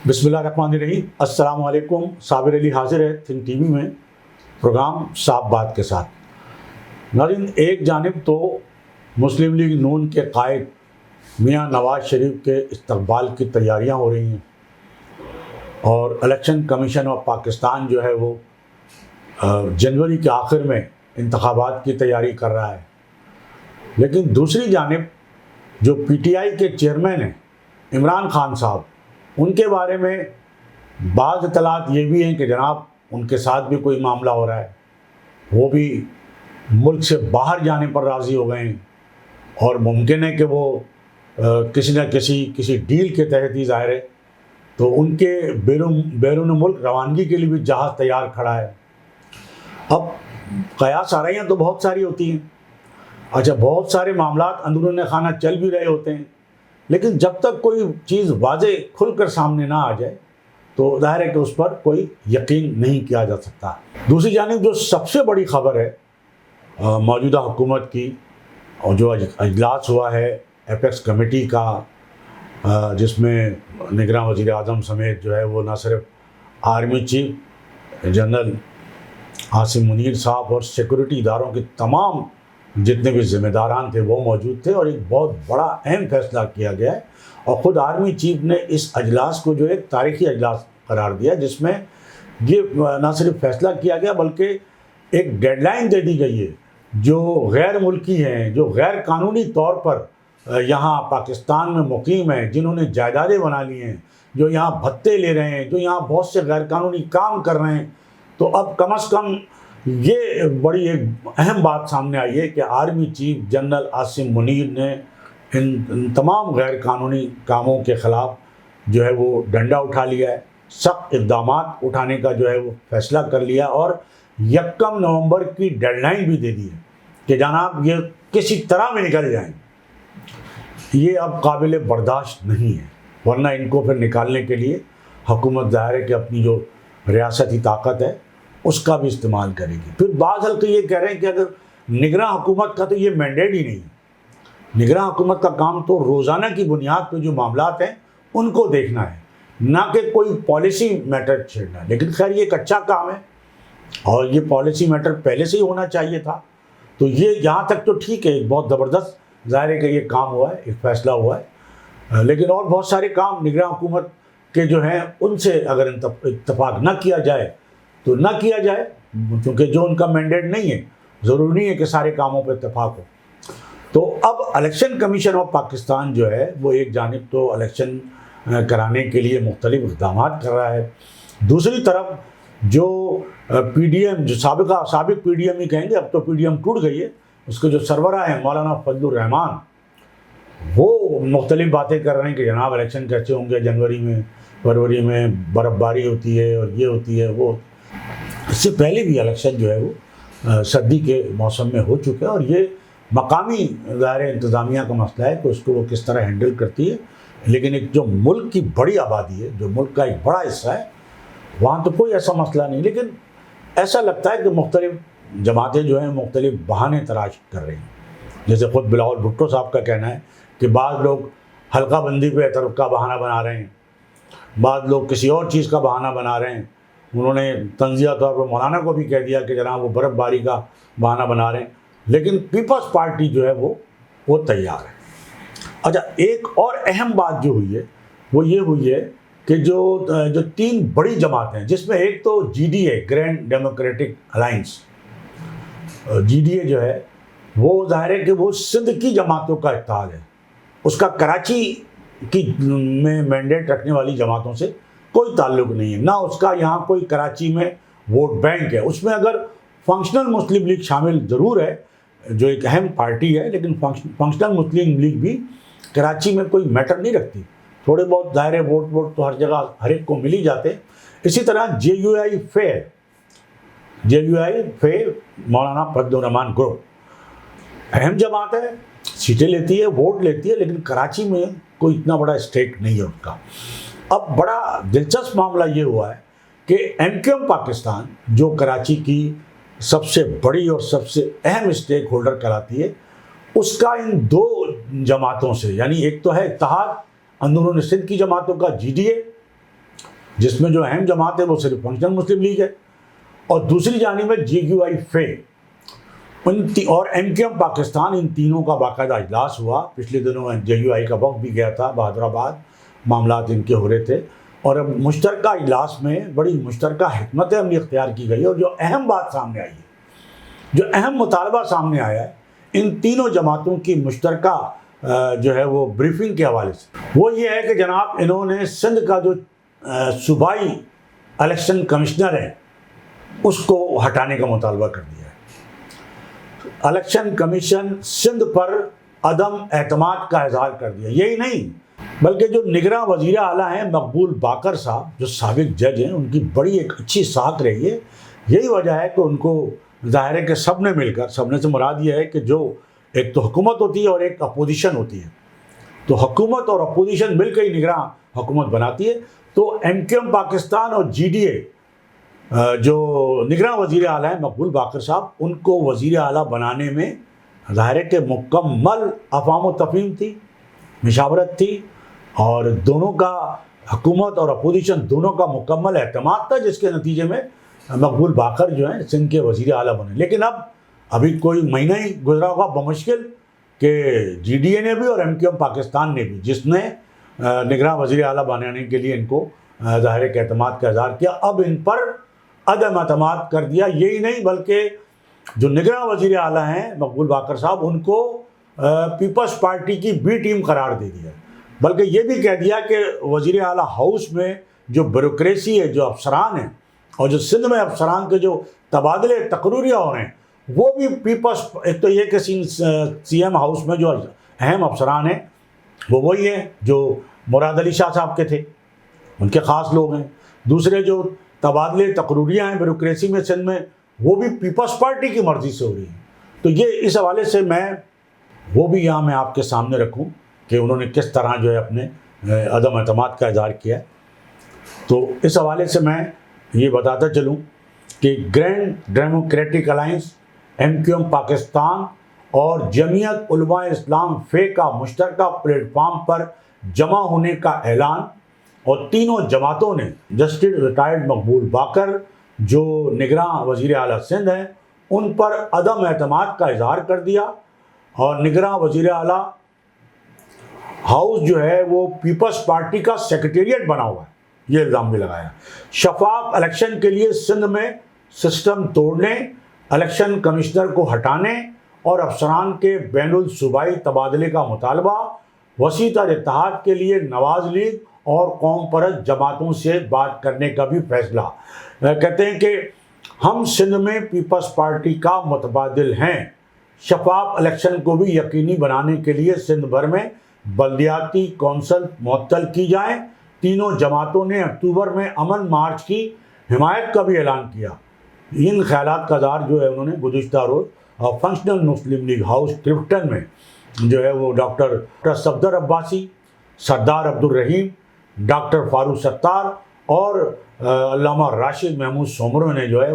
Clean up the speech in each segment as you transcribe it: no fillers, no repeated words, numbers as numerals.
بسم اللہ الرحمن الرحیم۔ السلام علیکم۔ صابر علی حاضر ہے تھنک ٹی وی میں پروگرام صاف بات کے ساتھ۔ ناظرین، ایک جانب تو مسلم لیگ نون کے قائد میاں نواز شریف کے استقبال کی تیاریاں ہو رہی ہیں اور الیکشن کمیشن آف پاکستان جو ہے وہ جنوری کے آخر میں انتخابات کی تیاری کر رہا ہے، لیکن دوسری جانب جو پی ٹی آئی کے چیئرمین ہیں عمران خان صاحب، ان کے بارے میں بعض اطلاعات یہ بھی ہیں کہ جناب ان کے ساتھ بھی کوئی معاملہ ہو رہا ہے، وہ بھی ملک سے باہر جانے پر راضی ہو گئے ہیں اور ممکن ہے کہ وہ کسی نہ کسی ڈیل کے تحت ہی ظاہر ہے تو ان کے بیرون ملک روانگی کے لیے بھی جہاز تیار کھڑا ہے۔ اب قیاس آرائیاں تو بہت ساری ہوتی ہیں، اچھا بہت سارے معاملات اندرون خانہ چل بھی رہے ہوتے ہیں، لیکن جب تک کوئی چیز واضح کھل کر سامنے نہ آ جائے تو ظاہر ہے کہ اس پر کوئی یقین نہیں کیا جا سکتا۔ دوسری جانب جو سب سے بڑی خبر ہے موجودہ حکومت کی، اور جو اجلاس ہوا ہے ایپیکس کمیٹی کا، جس میں نگراں وزیر اعظم سمیت جو ہے وہ نہ صرف army chief general Asim Munir صاحب اور سیکورٹی اداروں کے تمام جتنے بھی ذمہ داران تھے وہ موجود تھے، اور ایک بہت بڑا اہم فیصلہ کیا گیا ہے، اور خود آرمی چیف نے اس اجلاس کو جو ایک تاریخی اجلاس قرار دیا، جس میں یہ نہ صرف فیصلہ کیا گیا بلکہ ایک ڈیڈ لائن دے دی گئی ہے۔ جو غیر ملکی ہیں، جو غیر قانونی طور پر یہاں پاکستان میں مقیم ہیں، جنہوں نے جائیدادیں بنا لی ہیں، جو یہاں بھتے لے رہے ہیں، جو یہاں بہت سے غیر قانونی کام کر رہے ہیں، تو اب کم از کم یہ بڑی ایک اہم بات سامنے آئی ہے کہ army chief general Asim Munir نے ان تمام غیر قانونی کاموں کے خلاف جو ہے وہ ڈنڈا اٹھا لیا ہے، سخت اقدامات اٹھانے کا جو ہے وہ فیصلہ کر لیا، اور 1 نومبر کی ڈیڈ لائن بھی دے دی ہے کہ جناب یہ کسی طرح میں نکل جائیں۔ یہ اب قابل برداشت نہیں ہے، ورنہ ان کو پھر نکالنے کے لیے حکومت ظاہر ہے کہ اپنی جو ریاستی طاقت ہے اس کا بھی استعمال کرے گی۔ پھر بعض حلقے یہ کہہ رہے ہیں کہ اگر نگراں حکومت کا تو یہ مینڈیٹ ہی نہیں ہے، نگراں حکومت کا کام تو روزانہ کی بنیاد پہ جو معاملات ہیں ان کو دیکھنا ہے، نہ کہ کوئی پالیسی میٹر چھیڑنا ہے۔ لیکن خیر یہ ایک اچھا کام ہے اور یہ پالیسی میٹر پہلے سے ہی ہونا چاہیے تھا، تو یہ یہاں تک تو ٹھیک ہے، ایک بہت زبردست ظاہر ہے کہ یہ کام ہوا ہے، ایک فیصلہ ہوا ہے، لیکن اور بہت سارے کام نگراں حکومت کے جو ہیں ان سے اگر اتفاق نہ کیا جائے تو نہ کیا جائے، کیونکہ جو ان کا مینڈیٹ نہیں ہے، ضروری نہیں ہے کہ سارے کاموں پہ اتفاق ہو۔ تو اب الیکشن کمیشن آف پاکستان جو ہے وہ ایک جانب تو الیکشن کرانے کے لیے مختلف اقدامات کر رہا ہے، دوسری طرف جو پی ڈی ایم، جو سابق پی ڈی ایم ہی کہیں گے، اب تو پی ڈی ایم ٹوٹ گئی ہے، اس کے جو سربراہ ہیں مولانا فضل الرحمان، وہ مختلف باتیں کر رہے ہیں کہ جناب الیکشن کیسے ہوں گے، جنوری میں فروری میں برف باری ہوتی ہے اور یہ ہوتی ہے وہ، اس سے پہلے بھی الیکشن جو ہے وہ سردی کے موسم میں ہو چکا ہے، اور یہ مقامی ظاہر انتظامیہ کا مسئلہ ہے کہ اس کو وہ کس طرح ہینڈل کرتی ہے، لیکن ایک جو ملک کی بڑی آبادی ہے، جو ملک کا ایک بڑا حصہ ہے، وہاں تو کوئی ایسا مسئلہ نہیں، لیکن ایسا لگتا ہے کہ مختلف جماعتیں جو ہیں مختلف بہانے تلاش کر رہی ہیں، جیسے خود بلاول بھٹو صاحب کا کہنا ہے کہ بعض لوگ حلقہ بندی پہ اعتراف کا بہانہ بنا رہے ہیں، بعض لوگ کسی اور چیز کا بہانہ بنا رہے ہیں، انہوں نے تنزیہ طور پر مولانا کو بھی کہہ دیا کہ جناب وہ برف باری کا بہانہ بنا رہے ہیں، لیکن پیپلز پارٹی جو ہے وہ تیار ہے۔ اچھا، ایک اور اہم بات جو ہوئی ہے وہ یہ ہوئی ہے کہ جو 3 بڑی جماعتیں ہیں، جس میں ایک تو G D A, grand democratic alliance, G D A جو ہے وہ ظاہر ہے کہ وہ سندھ کی جماعتوں کا اتحاد ہے، اس کا کراچی کی میں مینڈیٹ رکھنے والی جماعتوں سے کوئی تعلق نہیں ہے، نہ اس کا یہاں کوئی کراچی میں ووٹ بینک ہے۔ اس میں اگر فنکشنل مسلم لیگ شامل ضرور ہے جو ایک اہم پارٹی ہے، لیکن فنکشنل مسلم لیگ بھی کراچی میں کوئی میٹر نہیں رکھتی، تھوڑے بہت ظاہر ووٹ تو ہر جگہ ہر ایک کو مل ہی جاتے۔ اسی طرح جے you I Fe Maulana Fazal Rahman group اہم جماعت ہے، سیٹیں لیتی ہے، ووٹ لیتی ہے، لیکن کراچی میں کوئی اتنا بڑا اسٹیک نہیں ہے ان کا۔ اب بڑا دلچسپ معاملہ یہ ہوا ہے کہ ایم کیو ایم پاکستان جو کراچی کی سب سے بڑی اور سب سے اہم اسٹیک ہولڈر کراتی ہے، اس کا ان 2 جماعتوں سے، یعنی ایک تو ہے اتحاد اندرون سندھ کی جماعتوں کا جی ڈی اے، جس میں جو اہم جماعت ہے وہ صرف فنکشنل مسلم لیگ ہے، اور دوسری جانب ہے JUI فے اور MQM پاکستان. ان تینوں کا باقاعدہ اجلاس ہوا. پچھلے دنوں JUI کا وقت بھی گیا تھا بہادر آباد، معاملات ان کے ہو رہے تھے، اور اب مشترکہ اجلاس میں بڑی مشترکہ حکمت عملی اختیار کی گئی، اور جو اہم بات سامنے آئی ہے، جو اہم مطالبہ سامنے آیا ہے ان تینوں جماعتوں کی مشترکہ جو ہے وہ بریفنگ کے حوالے سے، وہ یہ ہے کہ جناب انہوں نے سندھ کا جو صوبائی الیکشن کمشنر ہے اس کو ہٹانے کا مطالبہ کر دیا ہے. الیکشن کمیشن سندھ پر عدم اعتماد کا اظہار کر دیا. یہی نہیں بلکہ جو نگراں وزیر اعلیٰ ہیں مقبول باقر صاحب، جو سابق جج ہیں، ان کی بڑی ایک اچھی ساکھ رہی ہے. یہی وجہ ہے کہ ان کو ظاہر ہے کہ سب نے مل کر، سب نے سے مراد یہ ہے کہ جو ایک تو حکومت ہوتی ہے اور ایک اپوزیشن ہوتی ہے، تو حکومت اور اپوزیشن مل کے ہی نگراں حکومت بناتی ہے. تو MQM پاکستان اور GDA جو نگراں وزیر اعلیٰ ہیں مقبول باقر صاحب، ان کو وزیر اعلیٰ بنانے میں ظاہر ہے کہ مکمل افہام و تفہیم تھی، مشاورت تھی، اور دونوں کا، حکومت اور اپوزیشن دونوں کا مکمل اعتماد تھا، جس کے نتیجے میں مقبول باقر جو ہیں سندھ کے وزیر اعلیٰ بنے. لیکن ابھی کوئی مہینہ ہی گزرا ہوگا بمشکل کہ GDA نے بھی اور MQM پاکستان نے بھی، جس نے نگراں وزیر اعلیٰ بنانے کے لیے ان کو ظاہر کے اعتماد کا اظہار کیا، اب ان پر عدم اعتماد کر دیا. یہی نہیں بلکہ جو نگراں وزیر اعلیٰ ہیں مقبول باقر صاحب، ان کو پیپلز پارٹی کی B ٹیم قرار دے دیا، بلکہ یہ بھی کہہ دیا کہ وزیر اعلیٰ ہاؤس میں جو بیوروکریسی ہے، جو افسران ہیں، اور جو سندھ میں افسران کے جو تبادلے تقرریہ ہو رہے ہیں، وہ بھی پیپلز، ایک تو یہ کہ CM ہاؤس میں جو اہم افسران ہیں وہ وہی ہیں جو مراد علی شاہ صاحب کے تھے، ان کے خاص لوگ ہیں. دوسرے جو تبادلے تقرریہ ہیں بیوروکریسی میں سندھ میں، وہ بھی پیپلز پارٹی کی مرضی سے ہو رہی ہیں. تو یہ اس حوالے سے وہ بھی یہاں میں آپ کے سامنے رکھوں کہ انہوں نے کس طرح جو ہے اپنے عدم اعتماد کا اظہار کیا ہے. تو اس حوالے سے میں یہ بتاتا چلوں کہ grand democratic alliance, MQM Pakistan اور جمعیت علماء اسلام فے کا مشترکہ پلیٹ فارم پر جمع ہونے کا اعلان، اور تینوں جماعتوں نے جسٹس ریٹائرڈ مقبول باقر جو نگراں وزیر اعلیٰ سندھ ہیں ان پر عدم اعتماد کا اظہار کر دیا، اور نگراں وزیر اعلیٰ ہاؤس جو ہے وہ پیپلز پارٹی کا سیکریٹریٹ بنا ہوا ہے، یہ الزام بھی لگایا. شفاف الیکشن کے لیے سندھ میں سسٹم توڑنے، الیکشن کمشنر کو ہٹانے اور افسران کے بین الصوبائی تبادلے کا مطالبہ، وسیع تر اتحاد کے لیے نواز لیگ اور قوم پرست جماعتوں سے بات کرنے کا بھی فیصلہ. کہتے ہیں کہ ہم سندھ میں پیپلز پارٹی کا متبادل ہیں. شفاف الیکشن کو بھی یقینی بنانے کے لیے سندھ بھر میں بلدیاتی کونسل معطل کی جائیں. تینوں جماعتوں نے اکتوبر میں امن مارچ کی حمایت کا بھی اعلان کیا. ان خیالات کا اظہار جو ہے انہوں نے گزشتہ روز فنکشنل مسلم لیگ ہاؤس کرپٹن میں جو ہے وہ ڈاکٹر صفدر عباسی، سردار عبدالرحیم، ڈاکٹر فاروق ستار اور علامہ راشد محمود سومرو نے جو ہے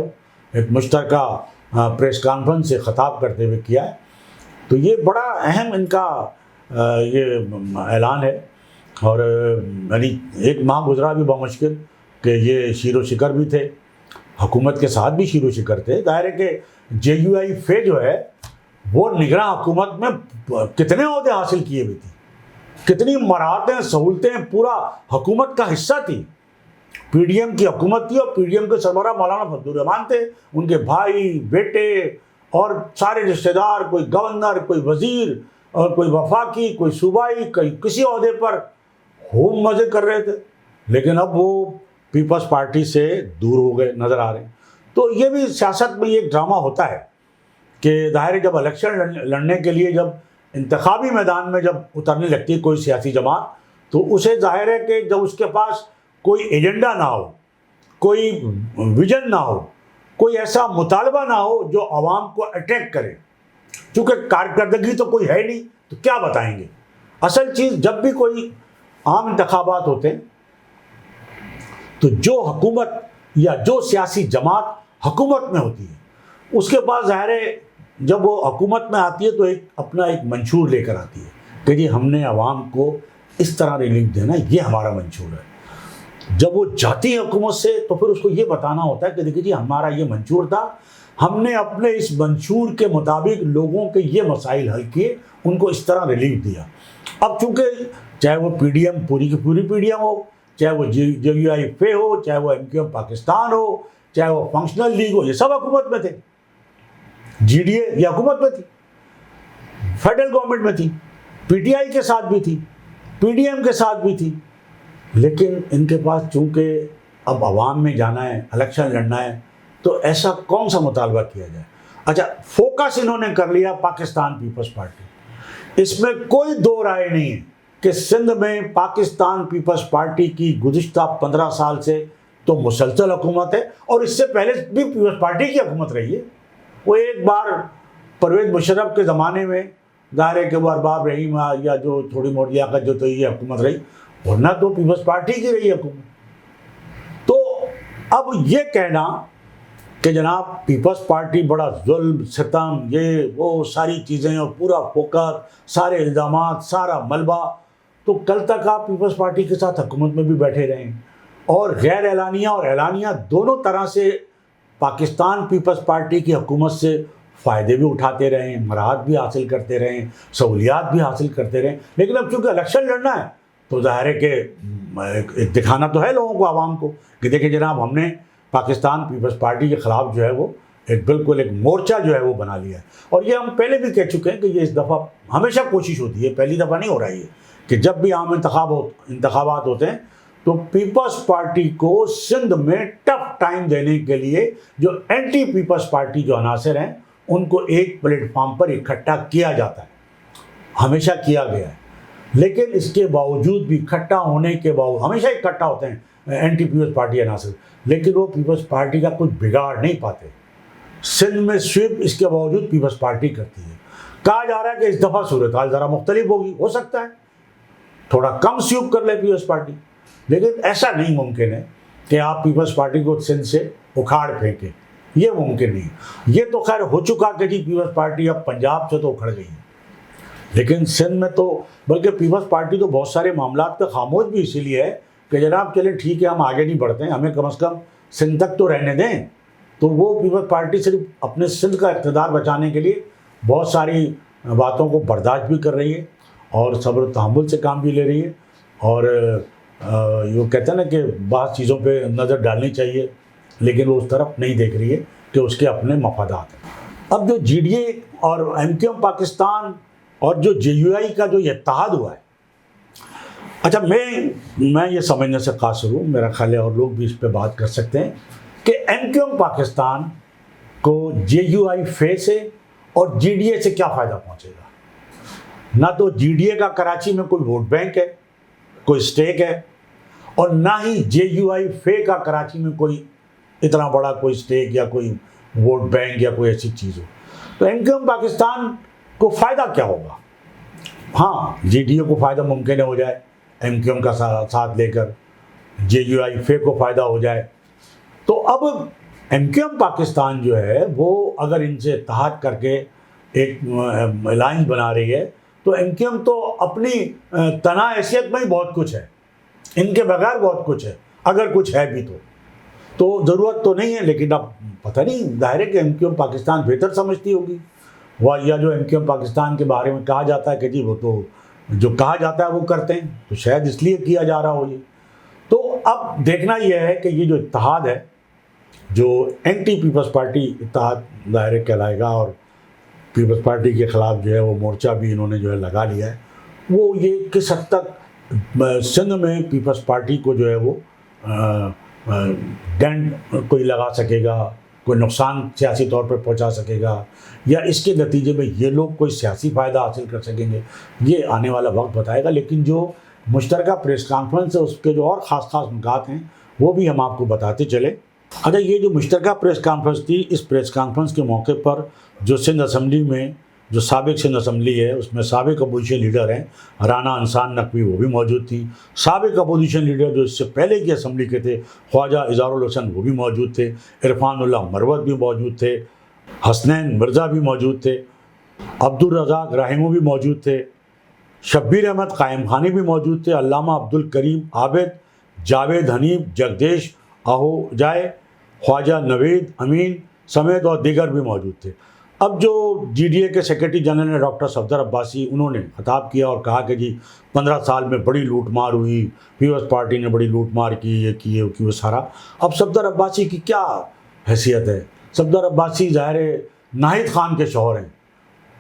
ایک مشترکہ پریس کانفرنس سے خطاب کرتے ہوئے کیا ہے. تو یہ بڑا اہم ان کا یہ اعلان ہے، اور یعنی ایک ماہ گزرا بھی بمشکل کہ یہ شیر و شکر بھی تھے، حکومت کے ساتھ بھی شیر و شکر تھے. ظاہر ہے کہ JUI فے جو ہے وہ نگراں حکومت میں کتنے عہدے حاصل کیے ہوئے تھی، کتنی مراحتیں، سہولتیں، پورا حکومت کا حصہ تھی. PDM کی حکومت تھی، اور PDM کے سربراہ مولانا فضل الرحمان تھے، ان کے بھائی، بیٹے اور سارے رشتہ دار، کوئی گورنر، کوئی وزیر اور کوئی وفاقی، کوئی صوبائی، کوئی کسی عہدے پر خوب مزے کر رہے تھے. لیکن اب وہ پیپلز پارٹی سے دور ہو گئے نظر آ رہے ہیں. تو یہ بھی سیاست میں ایک ڈرامہ ہوتا ہے کہ ظاہر ہے جب الیکشن لڑنے کے لیے، جب انتخابی میدان میں جب اترنے لگتی ہے کوئی سیاسی جماعت، تو اسے ظاہر ہے کہ جب اس کے پاس کوئی ایجنڈا نہ ہو، کوئی ویژن نہ ہو، کوئی ایسا مطالبہ نہ ہو جو عوام کو اٹریکٹ کرے، چونکہ کارکردگی تو کوئی ہے نہیں تو کیا بتائیں گے. اصل چیز جب بھی کوئی عام انتخابات ہوتے ہیں تو جو حکومت یا جو سیاسی جماعت حکومت میں ہوتی ہے، اس کے پاس ظاہر ہے جب وہ حکومت میں آتی ہے تو اپنا ایک منشور لے کر آتی ہے کہ جی ہم نے عوام کو اس طرح ریلیف دینا، یہ ہمارا منشور ہے. جب وہ جاتی ہے حکومت سے تو پھر اس کو یہ بتانا ہوتا ہے کہ دیکھیے جی ہمارا یہ منشور تھا، ہم نے اپنے اس منشور کے مطابق لوگوں کے یہ مسائل حل کیے، ان کو اس طرح ریلیف دیا۔ اب چونکہ چاہے وہ پی ڈی ایم پوری کی پوری پی ڈی ایم ہو، چاہے وہ جے یو آئی فے ہو، چاہے وہ ایم کیو ایم پاکستان ہو، چاہے وہ فنکشنل لیگ ہو، یہ سب حکومت میں تھے۔ جی ڈی اے یہ حکومت میں تھی، فیڈرل گورنمنٹ میں تھی، پی ٹی آئی کے ساتھ بھی تھی، پی ڈی ایم کے ساتھ بھی تھی، لیکن ان کے پاس چونکہ اب عوام میں جانا ہے، الیکشن لڑنا ہے، تو ایسا کون سا مطالبہ کیا جائے؟ اچھا، فوکس انہوں نے کر لیا پاکستان پیپلز پارٹی۔ اس میں کوئی دو رائے نہیں ہے کہ سندھ میں پاکستان پیپلز پارٹی کی گزشتہ 15 سال سے تو مسلسل حکومت ہے، اور اس سے پہلے بھی پیپلز پارٹی کی حکومت رہی ہے۔ وہ ایک بار پرویز مشرف کے زمانے میں ظاہر ہے کہ وہ ارباب رحیم یا جو تھوڑی موٹی لیاقت جو تو یہ حکومت رہی، ورنہ تو پیپلز پارٹی کی رہی حکومت۔ تو اب یہ کہنا کہ جناب پیپلز پارٹی بڑا ظلم ستم یہ وہ ساری چیزیں اور پورا فوکس، سارے الزامات، سارا ملبہ، تو کل تک آپ پیپلز پارٹی کے ساتھ حکومت میں بھی بیٹھے رہیں اور غیر اعلانیہ اور اعلانیہ دونوں طرح سے پاکستان پیپلز پارٹی کی حکومت سے فائدے بھی اٹھاتے رہیں، مراحت بھی حاصل کرتے رہیں، سہولیات بھی حاصل کرتے رہیں، لیکن اب چونکہ الیکشن لڑنا ہے تو ظاہر ہے کہ ایک دکھانا تو ہے لوگوں کو، عوام کو، کہ دیکھیں جناب ہم نے پاکستان پیپلز پارٹی کے خلاف جو ہے وہ بالکل ایک مورچہ جو ہے وہ بنا لیا ہے۔ اور یہ ہم پہلے بھی کہہ چکے ہیں کہ یہ اس دفعہ ہمیشہ کوشش ہوتی ہے، پہلی دفعہ نہیں ہو رہا ہے کہ جب بھی عام انتخابات ہوتے ہیں تو پیپلز پارٹی کو سندھ میں ٹف ٹائم دینے کے لیے جو اینٹی پیپلز پارٹی جو عناصر ہیں ان کو ایک پلیٹ فارم پر اکٹھا کیا جاتا ہے، ہمیشہ کیا گیا ہے۔ لیکن اس کے باوجود بھی اکٹھا ہونے کے باوجود ہمیشہ اکٹھا ہوتے ہیں اینٹی پیپلز پارٹی عناصر، لیکن وہ پیپلز پارٹی کا کچھ بگاڑ نہیں پاتے۔ سندھ میں سویپ اس کے باوجود پیپلز پارٹی کرتی ہے۔ کہا جا رہا ہے کہ اس دفعہ صورتحال ذرا مختلف ہوگی، ہو سکتا ہے تھوڑا کم سویپ کر لے پیپلز پارٹی، لیکن ایسا نہیں ممکن ہے کہ آپ پیپلز پارٹی کو سندھ سے اکھاڑ پھینکیں، یہ ممکن نہیں۔ یہ تو خیر ہو چکا کہ جی پیپلز پارٹی اب پنجاب سے تو اکھڑ گئی ہے، لیکن سندھ میں تو بلکہ پیپلز پارٹی تو بہت سارے معاملات پہ خاموش بھی اسی لیے ہے کہ جناب چلیں ٹھیک ہے ہم آگے نہیں بڑھتے ہیں، ہمیں کم از کم سندھ تک تو رہنے دیں۔ تو وہ پیپلز پارٹی صرف اپنے سندھ کا اقتدار بچانے کے لیے بہت ساری باتوں کو برداشت بھی کر رہی ہے اور صبر و تحمل سے کام بھی لے رہی ہے، اور یہ کہتے ہیں نا کہ بعض چیزوں پہ نظر ڈالنی چاہیے، لیکن وہ اس طرف نہیں دیکھ رہی ہے کہ اس کے اپنے مفادات ہیں۔ اب جو جی ڈی اے اور ایم کیو ایم پاکستان اور جو جے یو آئی کا جو اتحاد ہوا ہے، اچھا میں یہ سمجھنے سے قاصر ہوں، میرا خیال ہے اور لوگ بھی اس پہ بات کر سکتے ہیں کہ ایم کیو ایم پاکستان کو جے یو آئی فے سے اور جی ڈی اے سے کیا فائدہ پہنچے گا؟ نہ تو جی ڈی اے کا کراچی میں کوئی ووٹ بینک ہے، کوئی اسٹیک ہے، اور نہ ہی جے یو آئی فے کا کراچی میں کوئی اتنا بڑا کوئی اسٹیک یا کوئی ووٹ بینک یا کوئی ایسی چیز ہو۔ تو ایم کیو ایم پاکستان کو فائدہ کیا ہوگا؟ ہاں جے ڈی اے کو فائدہ ممکن ہے ہو جائے ایم کیو ایم کا ساتھ لے کر، جے یو آئی فے کو فائدہ ہو جائے۔ تو اب ایم کیو ایم پاکستان جو ہے وہ اگر ان سے اتحاد کر کے ایک الائنس بنا رہی ہے تو ایم کیو ایم تو اپنی تنہا حیثیت میں ہی بہت کچھ ہے، ان کے بغیر بہت کچھ ہے، اگر کچھ ہے بھی تو ضرورت تو نہیں ہے، لیکن اب پتہ نہیں، ظاہر ہے کہ ایم کیو ایم پاکستان بہتر سمجھتی ہوگی، یا جو ایم کیو ایم پاکستان کے بارے میں کہا جاتا ہے کہ جی وہ تو جو کہا جاتا ہے وہ کرتے ہیں، تو شاید اس لیے کیا جا رہا ہو یہ۔ تو اب دیکھنا یہ ہے کہ یہ جو اتحاد ہے، جو اینٹی پیپلز پارٹی اتحاد ظاہر کہلائے گا، اور پیپلز پارٹی کے خلاف جو ہے وہ مورچہ بھی انہوں نے جو ہے لگا لیا ہے، وہ یہ کس حد تک سندھ میں پیپلز پارٹی کو جو ہے وہ ڈینٹ کوئی لگا سکے گا، کوئی نقصان سیاسی طور پر پہنچا سکے گا، یا اس کے نتیجے میں یہ لوگ کوئی سیاسی فائدہ حاصل کر سکیں گے، یہ آنے والا وقت بتائے گا۔ لیکن جو مشترکہ پریس کانفرنس ہے اس کے جو اور خاص نکات ہیں وہ بھی ہم آپ کو بتاتے چلے۔ اچھا، یہ جو مشترکہ پریس کانفرنس تھی، اس پریس کانفرنس کے موقع پر جو سندھ اسمبلی میں جو سابق سندھ اسمبلی ہے اس میں سابق اپوزیشن لیڈر ہیں رانا انسان نقوی، وہ بھی موجود تھی۔ سابق اپوزیشن لیڈر جو اس سے پہلے کی اسمبلی کے تھے خواجہ اظہار الحسن، وہ بھی موجود تھے، عرفان اللہ مروت بھی موجود تھے، حسنین مرزا بھی موجود تھے، عبدالرزاق رحیمو بھی موجود تھے، شبیر احمد قائم خانی بھی موجود تھے، علامہ عبدالکریم عابد، جاوید حنیف، جگدیش آہوجائے، خواجہ نوید امین سمیت اور دیگر بھی موجود تھے۔ اب جو جی ڈی اے کے سیکرٹری جنرل نے ڈاکٹر صفدر عباسی، انہوں نے خطاب کیا اور کہا کہ جی 15 سال میں بڑی لوٹ مار ہوئی، پیپلز پارٹی نے بڑی لوٹ مار کی، یہ کی وہ کی وہ سارا۔ اب صفدر عباسی کی کیا حیثیت ہے؟ صفدر عباسی ظاہر ہے ناہید خان کے شوہر ہیں،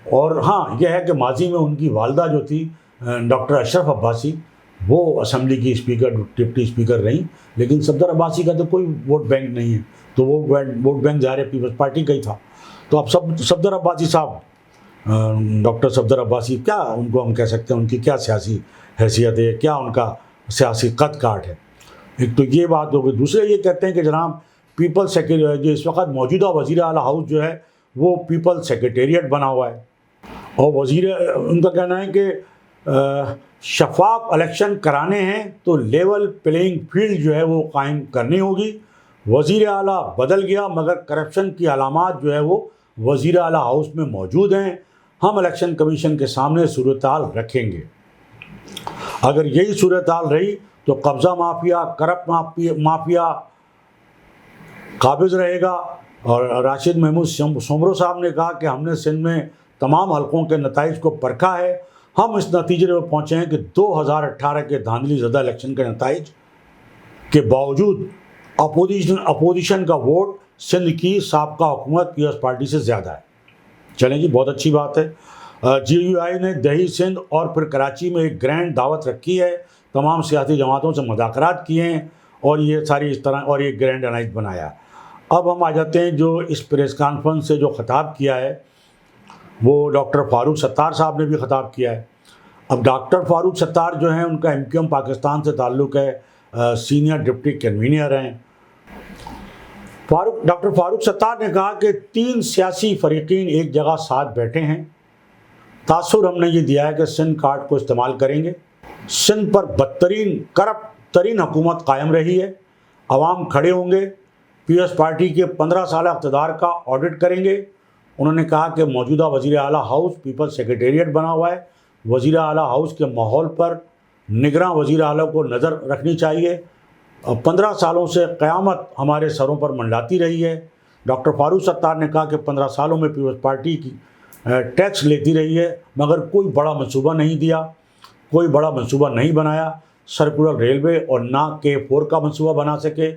اور ہاں یہ ہے کہ ماضی میں ان کی والدہ جو تھی ڈاکٹر اشرف عباسی، وہ اسمبلی کی اسپیکر، ڈپٹی اسپیکر رہیں، لیکن صفدر عباسی کا تو کوئی ووٹ بینک نہیں ہے، تو وہ ووٹ بینک ظاہر ہے پیپلز پارٹی کا ہی تھا۔ تو اب صفدر عباسی صاحب، ڈاکٹر صفدر عباسی، کیا ان کو ہم کہہ سکتے ہیں، ان کی کیا سیاسی حیثیت ہے، کیا ان کا سیاسی قد کاٹ ہے؟ ایک تو یہ بات ہو گئی۔ دوسرے یہ کہتے ہیں کہ جناب پیپلز سیکرٹری جو اس وقت موجودہ وزیر اعلیٰ ہاؤس جو ہے وہ پیپل سیکریٹریٹ بنا ہوا ہے، اور ان کا کہنا ہے کہ شفاف الیکشن کرانے ہیں تو لیول پلینگ فیلڈ جو ہے وہ قائم کرنی ہوگی۔ وزیر اعلیٰ بدل گیا مگر کرپشن کی علامات جو ہے وہ وزیر اعلیٰ ہاؤس میں موجود ہیں، ہم الیکشن کمیشن کے سامنے صورتحال رکھیں گے۔ اگر یہی صورتحال رہی تو قبضہ مافیا، کرپٹ مافیا قابض رہے گا۔ اور راشد محمود سومرو صاحب نے کہا کہ ہم نے سندھ میں تمام حلقوں کے نتائج کو پرکھا ہے، ہم اس نتیجے پر پہنچے ہیں کہ 2018 کے دھاندلی زدہ الیکشن کے نتائج کے باوجود اپوزیشن کا ووٹ سندھ کی سابقہ حکومت پیپلز پارٹی سے زیادہ ہے۔ چلیں جی، بہت اچھی بات ہے۔ جی یو آئی نے دہی، سندھ اور پھر کراچی میں ایک گرینڈ دعوت رکھی ہے، تمام سیاسی جماعتوں سے مذاکرات کیے ہیں اور یہ ساری اس طرح اور ایک گرینڈ الائنس بنایا۔ اب ہم آ جاتے ہیں جو اس پریس کانفرنس سے جو خطاب کیا ہے وہ ڈاکٹر فاروق ستار صاحب نے بھی خطاب کیا ہے۔ اب ڈاکٹر فاروق ستار جو ہیں ان کا MQM پاکستان سے تعلق ہے، سینئر ڈپٹی کنوینر ہیں۔ ڈاکٹر فاروق ستار نے کہا کہ 3 سیاسی فریقین ایک جگہ ساتھ بیٹھے ہیں، تاثر ہم نے یہ دیا ہے کہ سندھ کارڈ کو استعمال کریں گے۔ سندھ پر بدترین کرپٹ ترین حکومت قائم رہی ہے، عوام کھڑے ہوں گے، پیپلز پارٹی کے 15 سالہ اقتدار کا آڈٹ کریں گے۔ انہوں نے کہا کہ موجودہ وزیر اعلیٰ ہاؤس پیپلز سیکریٹریٹ بنا ہوا ہے، وزیر اعلیٰ ہاؤس کے ماحول پر نگراں وزیر اعلیٰ کو نظر رکھنی چاہیے۔ 15 سالوں سے قیامت ہمارے سروں پر منڈلاتی رہی ہے۔ ڈاکٹر فاروق ستار نے کہا کہ 15 سالوں میں پیپلز پارٹی کی ٹیکس لیتی رہی ہے مگر کوئی بڑا منصوبہ نہیں دیا، کوئی بڑا منصوبہ نہیں بنایا، سرکولر ریلوے اور نہ K4 کا منصوبہ بنا سکے۔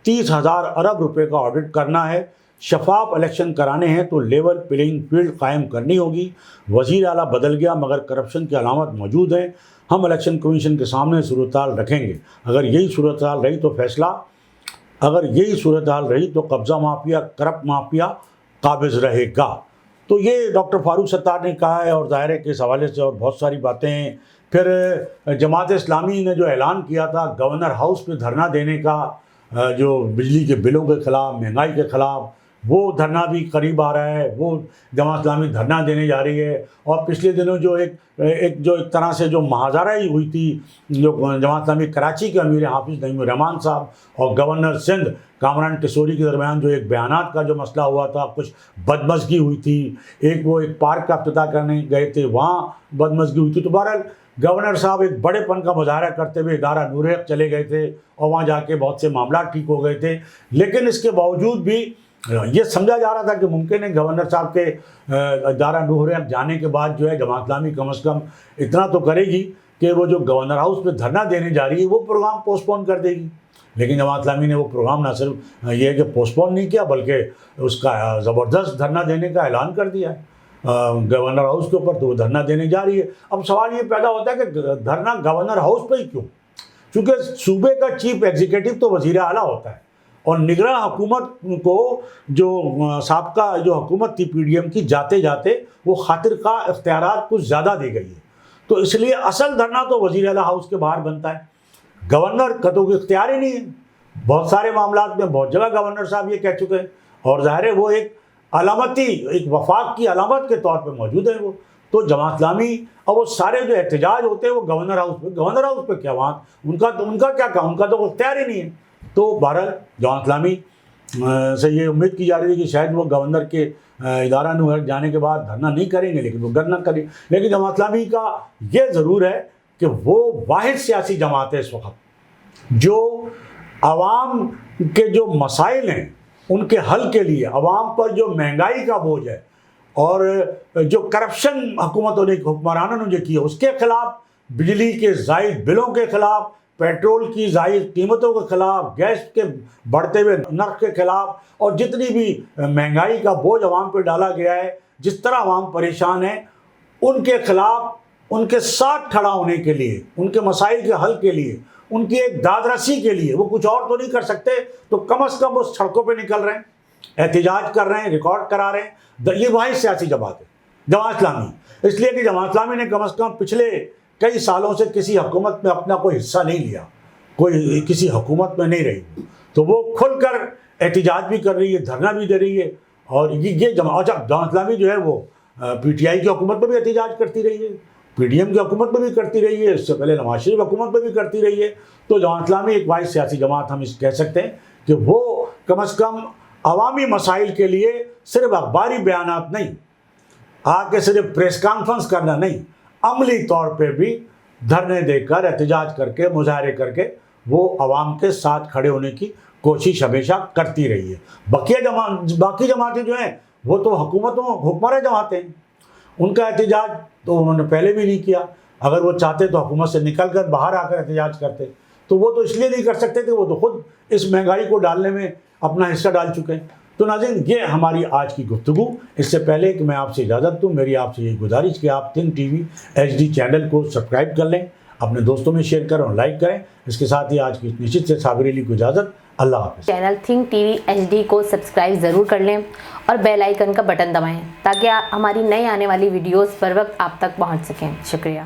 30,000 ارب روپے کا آڈٹ کرنا ہے، شفاف الیکشن کرانے ہیں تو لیول پلینگ فیلڈ قائم کرنی ہوگی۔ وزیر اعلیٰ بدل گیا مگر کرپشن کی علامات موجود ہیں، ہم الیکشن کمیشن کے سامنے صورتحال رکھیں گے۔ اگر یہی صورتحال رہی تو اگر یہی صورتحال رہی تو قبضہ مافیا، کرپٹ مافیا قابض رہے گا۔ تو یہ ڈاکٹر فاروق ستار نے کہا ہے، اور ظاہر ہے کہ اس حوالے سے اور بہت ساری باتیں ہیں۔ پھر جماعت اسلامی نے جو اعلان کیا تھا گورنر ہاؤس پہ دھرنا دینے کا، جو بجلی کے بلوں کے خلاف، مہنگائی کے خلاف، وہ دھرنا بھی قریب آ رہا ہے، وہ جماعت اسلامی دھرنا دینے جا رہی ہے۔ اور پچھلے دنوں جو ایک طرح سے جو محاذرہ ہی ہوئی تھی، جو جماعت اسلامی کراچی کے امیر حافظ نعیم الرحمان صاحب اور گورنر سندھ کامران ٹیسوری کے درمیان جو ایک بیانات کا جو مسئلہ ہوا تھا، کچھ بدمزگی ہوئی تھی، وہ ایک پارک کا افتتاح کرنے گئے تھے، وہاں بدمزگی ہوئی تھی۔ تو بہرحال گورنر صاحب ایک بڑے پن کا مظاہرہ کرتے ہوئے ادارہ نور حق چلے گئے تھے اور وہاں جا کے بہت سے معاملات ٹھیک ہو گئے تھے، لیکن اس کے باوجود بھی یہ سمجھا جا رہا تھا کہ ممکن ہے گورنر صاحب کے ادارہ نور حق جانے کے بعد جو ہے جماعت اسلامی کم از کم اتنا تو کرے گی کہ وہ جو گورنر ہاؤس پہ دھرنا دینے جا رہی ہے وہ پروگرام پوسٹ پون کر دے گی۔ لیکن جماعت اسلامی نے وہ پروگرام نہ صرف یہ ہے کہ پوسٹ پون نہیں کیا بلکہ اس کا زبردست دھرنا دینے کا اعلان کر دیا ہے گورنر ہاؤس کے اوپر، تو وہ دھرنا دینے جا رہی ہے۔ اب سوال یہ پیدا ہوتا ہے کہ دھرنا گورنر ہاؤس پہ ہی کیوں؟ چونکہ صوبے کا چیف ایگزیکٹو تو وزیر اعلیٰ ہوتا ہے، اور نگراں حکومت کو جو سابقہ جو حکومت تھی PDM کی، جاتے جاتے وہ خاطر خواہ اختیارات کچھ زیادہ دی گئی ہے، تو اس لیے اصل دھرنا تو وزیر اعلیٰ ہاؤس کے باہر بنتا ہے، گورنر کا تو کوئی اختیار ہی نہیں ہے۔ بہت سارے معاملات میں بہت جگہ گورنر صاحب یہ کہہ چکے ہیں، اور ظاہر ہے وہ ایک علامتی، ایک وفاق کی علامت کے طور پہ موجود ہیں وہ۔ تو جماعت اسلامی اور وہ سارے جو احتجاج ہوتے ہیں وہ گورنر ہاؤس پہ کیا، وہاں ان کا کیا کہا، ان کا تو اختیار ہی نہیں ہے۔ تو بہرحال جماعت اسلامی سے یہ امید کی جا رہی ہے کہ شاید وہ گورنر کے ادارہ نور حق جانے کے بعد دھرنا نہیں کریں گے، لیکن وہ دھرنا کریں۔ لیکن جماعت اسلامی کا یہ ضرور ہے کہ وہ واحد سیاسی جماعت ہے اس وقت، جو عوام کے جو مسائل ہیں ان کے حل کے لیے، عوام پر جو مہنگائی کا بوجھ ہے اور جو کرپشن حکمرانوں نے جو کیا اس کے خلاف، بجلی کے زائد بلوں کے خلاف، پیٹرول کی زائد قیمتوں کے خلاف، گیس کے بڑھتے ہوئے نرخ کے خلاف، اور جتنی بھی مہنگائی کا بوجھ عوام پہ ڈالا گیا ہے، جس طرح عوام پریشان ہیں، ان کے خلاف، ان کے ساتھ کھڑا ہونے کے لیے، ان کے مسائل کے حل کے لیے، ان کی ایک داد رسی کے لیے، وہ کچھ اور تو نہیں کر سکتے تو کم از کم وہ سڑکوں پہ نکل رہے ہیں، احتجاج کر رہے ہیں، ریکارڈ کرا رہے ہیں۔ یہ وہی سیاسی جماعت ہے، جماعت اسلامی، اس لیے کہ جماعت اسلامی نے کم از کم پچھلے کئی سالوں سے کسی حکومت میں اپنا کوئی حصہ نہیں لیا، کوئی کسی حکومت میں نہیں رہی، تو وہ کھل کر احتجاج بھی کر رہی ہے، دھرنا بھی دے رہی ہے، اور یہ جماعت اسلامی جو ہے وہ پی ٹی آئی کی حکومت میں بھی احتجاج کرتی رہی ہے، پی ڈی ایم کی حکومت میں بھی کرتی رہی ہے، اس سے پہلے نواز شریف حکومت میں بھی کرتی رہی ہے۔ تو جماعت اسلامی ایک واحد سیاسی جماعت ہم اس کہہ سکتے ہیں کہ وہ کم از کم عوامی مسائل کے لیے صرف اخباری بیانات نہیں، آ کے صرف پریس کانفرنس کرنا نہیں، عملی طور پہ بھی دھرنے دے کر، احتجاج کر کے، مظاہرے کر کے وہ عوام کے ساتھ کھڑے ہونے کی کوشش ہمیشہ کرتی رہی ہے۔ باقی جماعتیں جو ہیں وہ تو حکمران جماعتیں ہیں، ان کا احتجاج تو انہوں نے پہلے بھی نہیں کیا، اگر وہ چاہتے تو حکومت سے نکل کر باہر آ کر احتجاج کرتے، تو وہ تو اس لیے نہیں کر سکتے کہ وہ تو خود اس مہنگائی کو ڈالنے میں اپنا حصہ ڈال چکے ہیں۔ تو ناظرین، یہ ہماری آج کی گفتگو۔ اس سے پہلے کہ میں آپ سے اجازت دوں، میری آپ سے یہ گزارش کہ آپ think T V HD channel کو سبسکرائب کر لیں، اپنے دوستوں میں شیئر کریں اور لائک کریں۔ اس کے ساتھ ہی آج کی نشست سے صابر علی کو اجازت، اللہ حافظ۔ Channel think T V HD کو سبسکرائب ضرور کر لیں اور بیل آئیکن کا بٹن دبائیں تاکہ ہماری نئی آنے والی ویڈیوز پر وقت آپ تک پہنچ سکیں۔ شکریہ۔